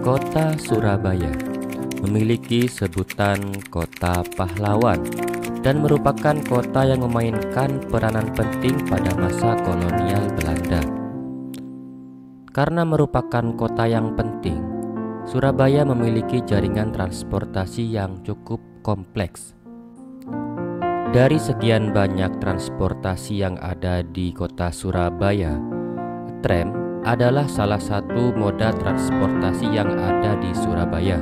Kota Surabaya memiliki sebutan kota pahlawan dan merupakan kota yang memainkan peranan penting pada masa kolonial Belanda. Karena merupakan kota yang penting, Surabaya memiliki jaringan transportasi yang cukup kompleks. Dari sekian banyak transportasi yang ada di kota Surabaya, tram adalah salah satu moda transportasi yang ada di Surabaya.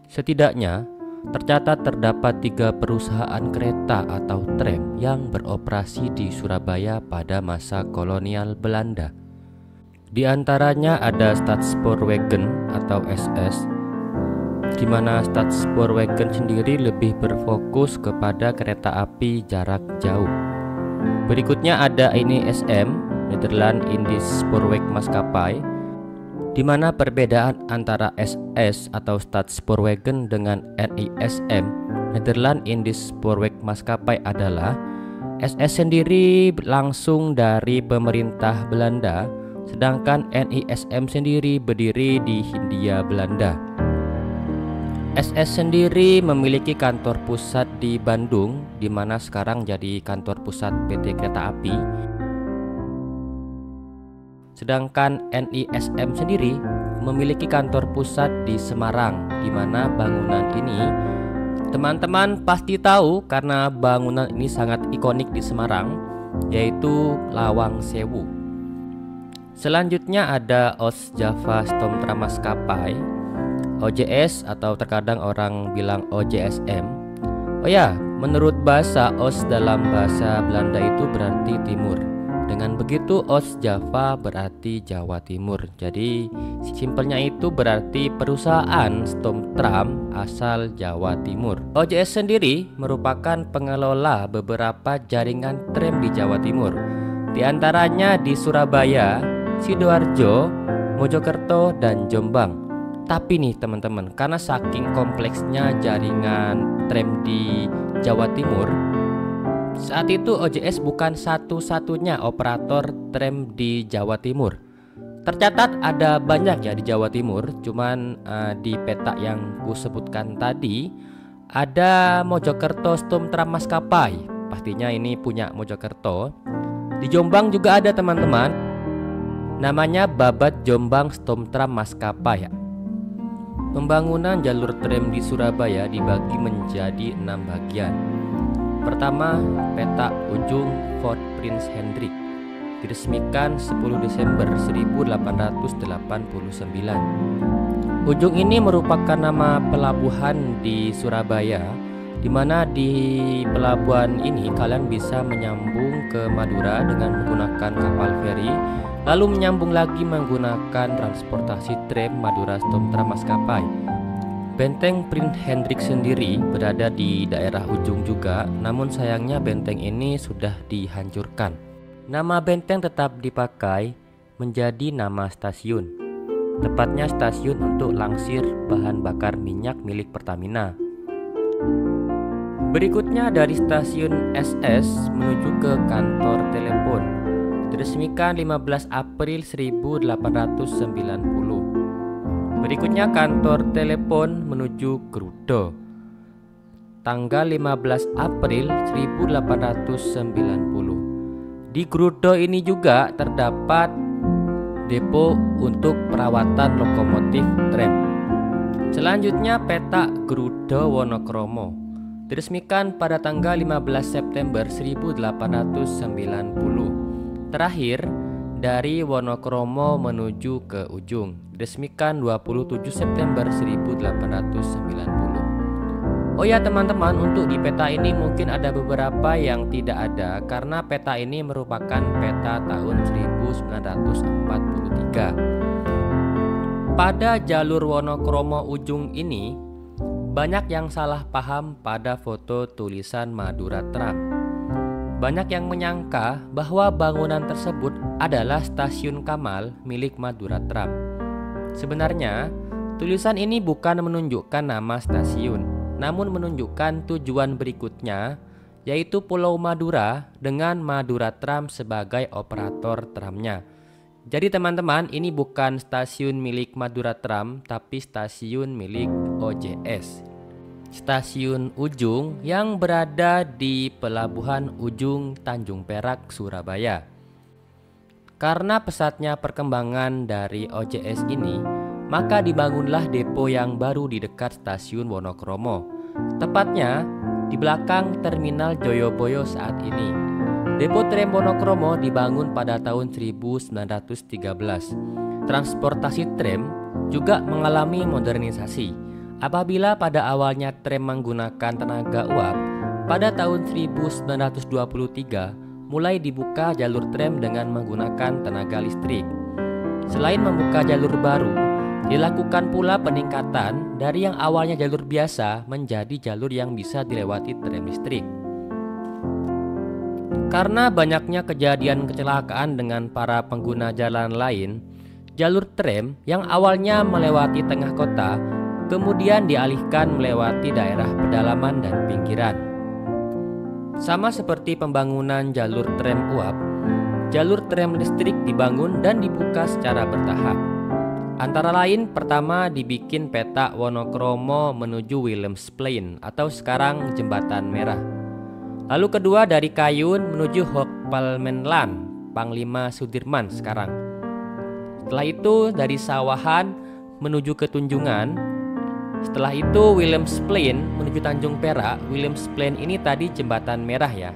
Setidaknya, tercatat terdapat 3 perusahaan kereta atau tram yang beroperasi di Surabaya pada masa kolonial Belanda. Di antaranya ada Stadspoorwegen atau SS, di mana Stadspoorwegen sendiri lebih berfokus kepada kereta api jarak jauh. Berikutnya ada NISM, Nederland Indisch Spoorweg Maskapai, di mana perbedaan antara SS atau Stadspoorwegen dengan NISM, Nederland Indisch Spoorweg Maskapai adalah SS sendiri langsung dari pemerintah Belanda, sedangkan NISM sendiri berdiri di Hindia Belanda. SS sendiri memiliki kantor pusat di Bandung, di mana sekarang jadi kantor pusat PT Kereta Api. Sedangkan NISM sendiri memiliki kantor pusat di Semarang, di mana bangunan ini teman-teman pasti tahu karena bangunan ini sangat ikonik di Semarang, yaitu Lawang Sewu. Selanjutnya ada OS Java Stomtra Maskapai, OJS atau terkadang orang bilang OJSM. Oh ya, menurut bahasa OS dalam bahasa Belanda itu berarti timur. Dengan begitu OS Java berarti Jawa Timur. Jadi simpelnya itu berarti perusahaan Stomtram asal Jawa Timur. OJS sendiri merupakan pengelola beberapa jaringan tram di Jawa Timur. Di antaranya di Surabaya, Sidoarjo, Mojokerto, dan Jombang. Tapi nih teman-teman, karena saking kompleksnya jaringan tram di Jawa Timur, saat itu OJS bukan satu-satunya operator tram di Jawa Timur. Tercatat ada banyak ya di Jawa Timur, cuman di peta yang ku sebutkan tadi ada Mojokerto Stomtram Maskapai. Pastinya ini punya Mojokerto. Di Jombang juga ada teman-teman, namanya Babat Jombang Stomtram Maskapai. Pembangunan jalur tram di Surabaya dibagi menjadi 6 bagian. Pertama, petak ujung Fort Prince Hendrik, diresmikan 10 Desember 1889. Ujung ini merupakan nama pelabuhan di Surabaya, di mana di pelabuhan ini kalian bisa menyambung ke Madura dengan menggunakan kapal feri, lalu menyambung lagi menggunakan transportasi tram Madura Stomtra Maskapai. Benteng Prince Hendrik sendiri berada di daerah ujung juga, namun sayangnya benteng ini sudah dihancurkan. Nama benteng tetap dipakai menjadi nama stasiun, tepatnya stasiun untuk langsir bahan bakar minyak milik Pertamina. Berikutnya dari stasiun SS menuju ke kantor telepon, diresmikan 15 April 1890. Berikutnya kantor telepon menuju Grudo, tanggal 15 April 1890. Di Grudo ini juga terdapat depo untuk perawatan lokomotif tram. Selanjutnya petak Grudo Wonokromo, diresmikan pada tanggal 15 September 1890. Terakhir, dari Wonokromo menuju ke ujung, diresmikan 27 September 1890. Oh ya teman-teman, untuk di peta ini mungkin ada beberapa yang tidak ada karena peta ini merupakan peta tahun 1943. Pada jalur Wonokromo ujung ini, banyak yang salah paham pada foto tulisan Madura Tram. Banyak yang menyangka bahwa bangunan tersebut adalah stasiun Kamal milik Madura Tram. Sebenarnya, tulisan ini bukan menunjukkan nama stasiun, namun menunjukkan tujuan berikutnya, yaitu Pulau Madura dengan Madura Tram sebagai operator tramnya. Jadi teman-teman, ini bukan stasiun milik Madura Tram, tapi stasiun milik OJS. Stasiun Ujung yang berada di Pelabuhan Ujung Tanjung Perak, Surabaya. Karena pesatnya perkembangan dari OJS ini, maka dibangunlah depo yang baru di dekat stasiun Wonokromo. Tepatnya di belakang Terminal Joyoboyo saat ini. Depo Tram Wonokromo dibangun pada tahun 1913. Transportasi tram juga mengalami modernisasi. Apabila pada awalnya tram menggunakan tenaga uap, pada tahun 1923 mulai dibuka jalur tram dengan menggunakan tenaga listrik. Selain membuka jalur baru, dilakukan pula peningkatan dari yang awalnya jalur biasa menjadi jalur yang bisa dilewati tram listrik. Karena banyaknya kejadian kecelakaan dengan para pengguna jalan lain, jalur tram yang awalnya melewati tengah kota kemudian dialihkan melewati daerah pedalaman dan pinggiran. Sama seperti pembangunan jalur tram uap, jalur tram listrik dibangun dan dibuka secara bertahap. Antara lain, pertama dibikin petak Wonokromo menuju Willemsplein atau sekarang Jembatan Merah. Lalu kedua dari Kayun menuju Hogpalmenland, Panglima Sudirman sekarang. Setelah itu dari Sawahan menuju ke Tunjungan. Setelah itu Willemsplein menuju Tanjung Perak. Willemsplein ini tadi Jembatan Merah ya.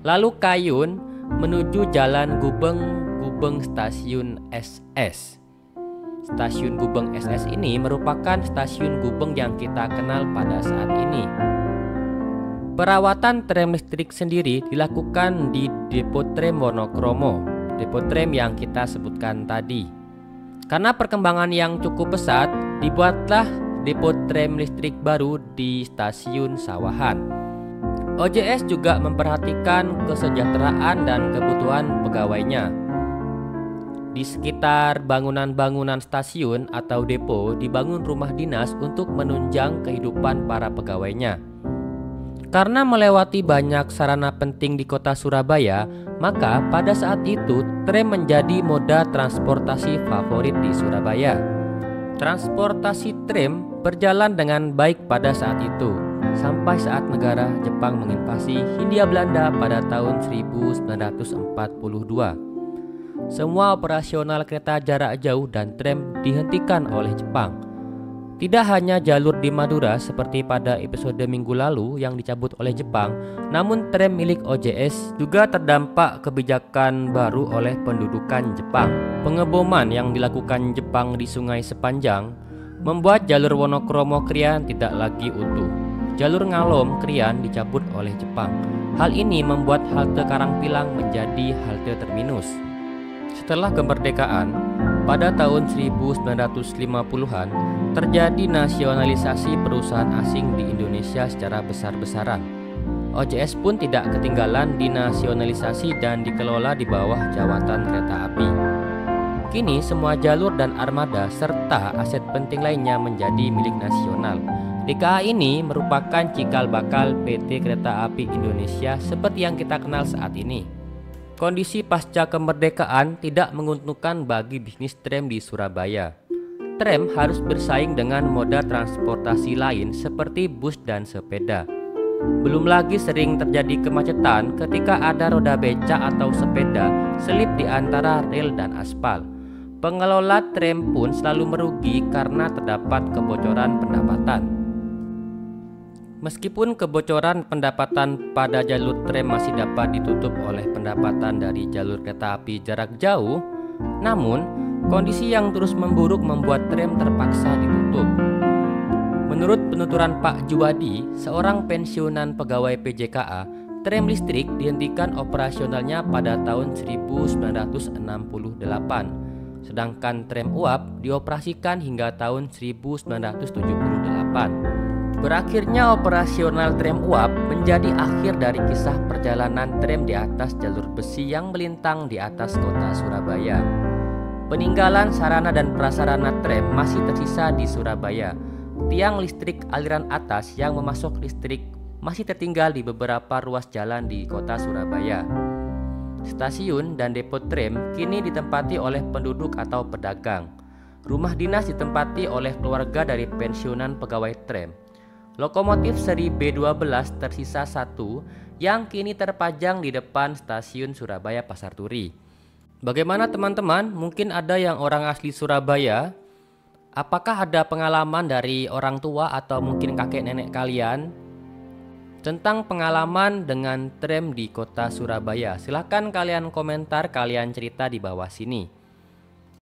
Lalu Kayun menuju Jalan Gubeng Stasiun SS. Stasiun Gubeng SS ini merupakan stasiun Gubeng yang kita kenal pada saat ini. Perawatan tram listrik sendiri dilakukan di depo tram Wonokromo, depo tram yang kita sebutkan tadi. Karena perkembangan yang cukup pesat, dibuatlah depo tram listrik baru di stasiun Sawahan. OJS juga memperhatikan kesejahteraan dan kebutuhan pegawainya. Di sekitar bangunan-bangunan stasiun atau depo dibangun rumah dinas untuk menunjang kehidupan para pegawainya. Karena melewati banyak sarana penting di kota Surabaya, maka pada saat itu tram menjadi moda transportasi favorit di Surabaya. Transportasi tram berjalan dengan baik pada saat itu, sampai saat negara Jepang menginvasi Hindia Belanda pada tahun 1942. Semua operasional kereta jarak jauh dan tram dihentikan oleh Jepang. Tidak hanya jalur di Madura seperti pada episode minggu lalu yang dicabut oleh Jepang, namun tram milik OJS juga terdampak kebijakan baru oleh pendudukan Jepang. Pengeboman yang dilakukan Jepang di sungai sepanjang membuat jalur Wonokromo Krian tidak lagi utuh. Jalur Ngalom Krian dicabut oleh Jepang. Hal ini membuat halte Karangpilang menjadi halte terminus. Setelah kemerdekaan, pada tahun 1950-an, terjadi nasionalisasi perusahaan asing di Indonesia secara besar-besaran. OJS pun tidak ketinggalan dinasionalisasi dan dikelola di bawah Jawatan Kereta Api. Kini semua jalur dan armada serta aset penting lainnya menjadi milik nasional. DKA ini merupakan cikal bakal PT Kereta Api Indonesia seperti yang kita kenal saat ini. Kondisi pasca kemerdekaan tidak menguntungkan bagi bisnis tram di Surabaya. Tram harus bersaing dengan moda transportasi lain seperti bus dan sepeda. Belum lagi sering terjadi kemacetan ketika ada roda becak atau sepeda selip di antara rel dan aspal. Pengelola tram pun selalu merugi karena terdapat kebocoran pendapatan. Meskipun kebocoran pendapatan pada jalur tram masih dapat ditutup oleh pendapatan dari jalur kereta api jarak jauh, namun kondisi yang terus memburuk membuat tram terpaksa ditutup. Menurut penuturan Pak Juwadi, seorang pensiunan pegawai PJKA, tram listrik dihentikan operasionalnya pada tahun 1968, sedangkan tram uap dioperasikan hingga tahun 1978. Berakhirnya operasional tram uap menjadi akhir dari kisah perjalanan tram di atas jalur besi yang melintang di atas kota Surabaya. Peninggalan sarana dan prasarana tram masih tersisa di Surabaya. Tiang listrik aliran atas yang memasok listrik masih tertinggal di beberapa ruas jalan di kota Surabaya. Stasiun dan depo tram kini ditempati oleh penduduk atau pedagang. Rumah dinas ditempati oleh keluarga dari pensiunan pegawai tram. Lokomotif seri B12 tersisa satu yang kini terpajang di depan stasiun Surabaya Pasar Turi. Bagaimana teman-teman? Mungkin ada yang orang asli Surabaya. Apakah ada pengalaman dari orang tua atau mungkin kakek nenek kalian tentang pengalaman dengan tram di kota Surabaya? Silahkan kalian komentar, kalian cerita di bawah sini.